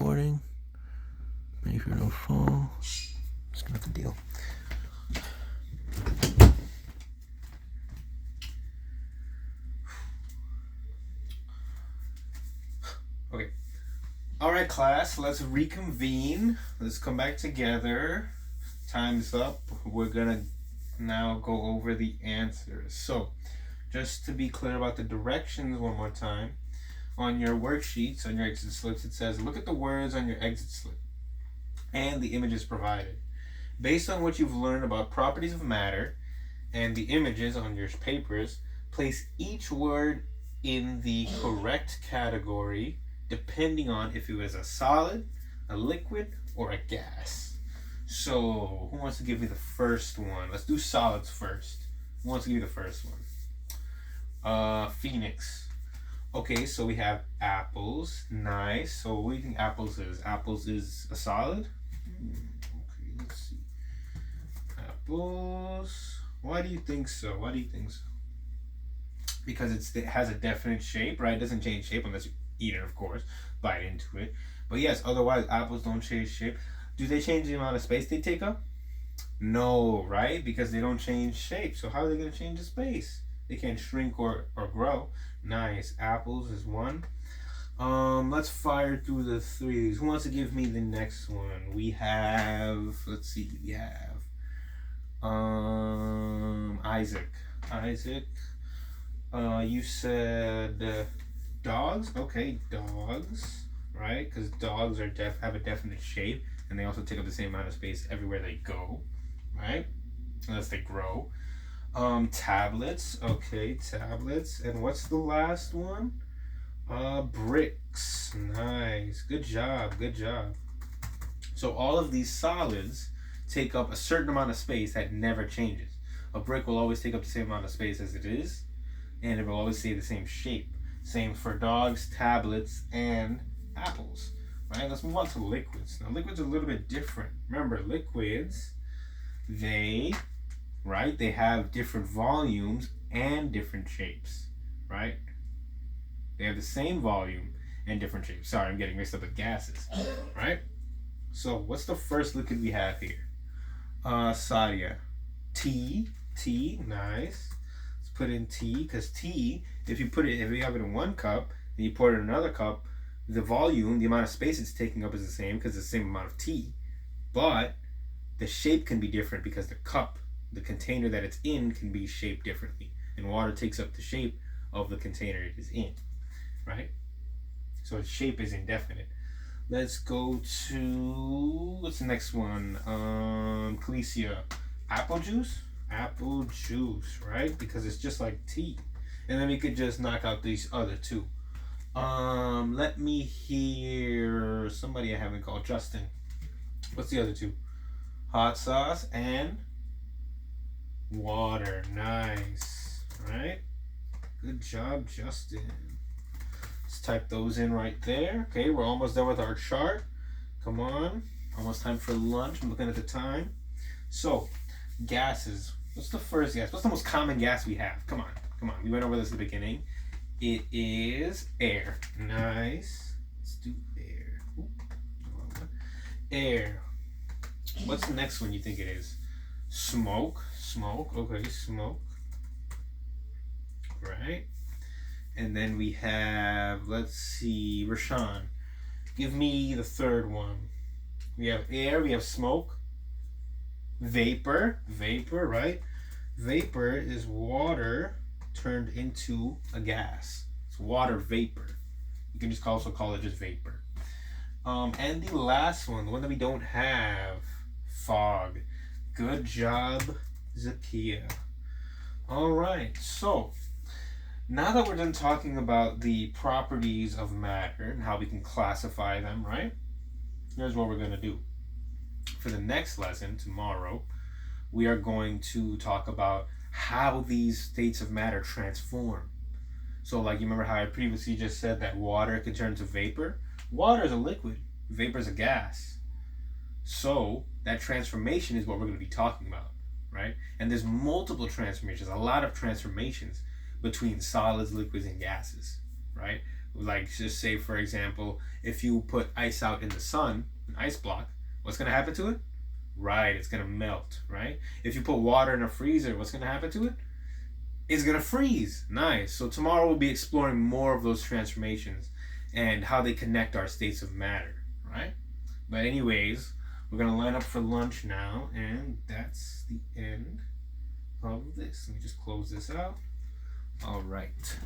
recording. Make sure no fall. Just gonna have to deal. Okay. Alright, class, let's reconvene. Let's come back together. Time's up. We're gonna now go over the answers. So, just to be clear about the directions one more time, on your worksheets, on your exit slips, it says, look at the words on your exit slip and the images provided. Based on what you've learned about properties of matter and the images on your papers, place each word in the correct category depending on if it was a solid, a liquid, or a gas. So, who wants to give me the first one? Let's do solids first. Who wants to give me the first one? Phoenix. Okay, so we have apples. Nice. So what do you think apples is? Apples is a solid? Okay, let's see. Apples. Why do you think so? Why do you think so? Because it has a definite shape, right? It doesn't change shape unless you eat it, of course. Bite into it. But yes, otherwise apples don't change shape. Do they change the amount of space they take up? No, right? Because they don't change shape. So how are they going to change the space? They can't shrink or grow. Nice. Apples is one. Let's fire through the threes. Who wants to give me the next one? We have, let's see, we have Isaac. Isaac. You said dogs. Okay, dogs, right? Because dogs are have a definite shape, and they also take up the same amount of space everywhere they go, right? Unless they grow. Tablets. Okay, tablets. And what's the last one? Bricks. Nice. Good job. Good job. So all of these solids take up a certain amount of space that never changes. A brick will always take up the same amount of space as it is, and it will always stay the same shape. Same for dogs, tablets, and apples. Right? Let's move on to liquids. Now, liquids are a little bit different. Remember, liquids, they have different volumes and different shapes, right? They have the same volume and different shapes. Sorry, I'm getting mixed up with gases, right? So, what's the first liquid we have here? Sadia. Tea, nice. Let's put in tea, because tea, if you have it in one cup and you pour it in another cup, the volume, the amount of space it's taking up is the same because it's the same amount of tea. But the shape can be different because the cup, the container that it's in, can be shaped differently. And water takes up the shape of the container it is in, right? So its shape is indefinite. Let's go to, what's the next one? Calicia. Apple juice? Apple juice, right? Because it's just like tea. And then we could just knock out these other two. Let me hear somebody I haven't called. Justin. What's the other two? Hot sauce and water. Nice. Right? Good job, Justin. Let's type those in right there. Okay, we're almost done with our chart. Come on. Almost time for lunch. I'm looking at the time. So, gases. What's the first gas? What's the most common gas we have? Come on. We went over this at the beginning. It is air. Nice. Let's do air. Ooh, air. What's the next one you think it is? Smoke. Okay, smoke. Right. And then we have, let's see, Rashawn. Give me the third one. We have air, we have smoke. Vapor, right? Vapor is water turned into a gas. It's water vapor. You can just also call it just vapor. And the last one, the one that we don't have, fog. Good job, Zakia. All right, so now that we're done talking about the properties of matter and how we can classify them, right? Here's what we're going to do. For the next lesson, tomorrow, we are going to talk about how these states of matter transform. So like you remember how I previously just said that water can turn to vapor? Water is a liquid. Vapor is a gas. So that transformation is what we're going to be talking about, right? And there's multiple transformations, a lot of transformations between solids, liquids, and gases, right? Like, just say, for example, if you put ice out in the sun, an ice block, what's going to happen to it? Right, it's going to melt, right? If you put water in a freezer, what's going to happen to it? It's going to freeze. Nice. So tomorrow we'll be exploring more of those transformations and how they connect our states of matter, right? But anyways, we're going to line up for lunch now, and that's the end of this. Let me just close this out. All right.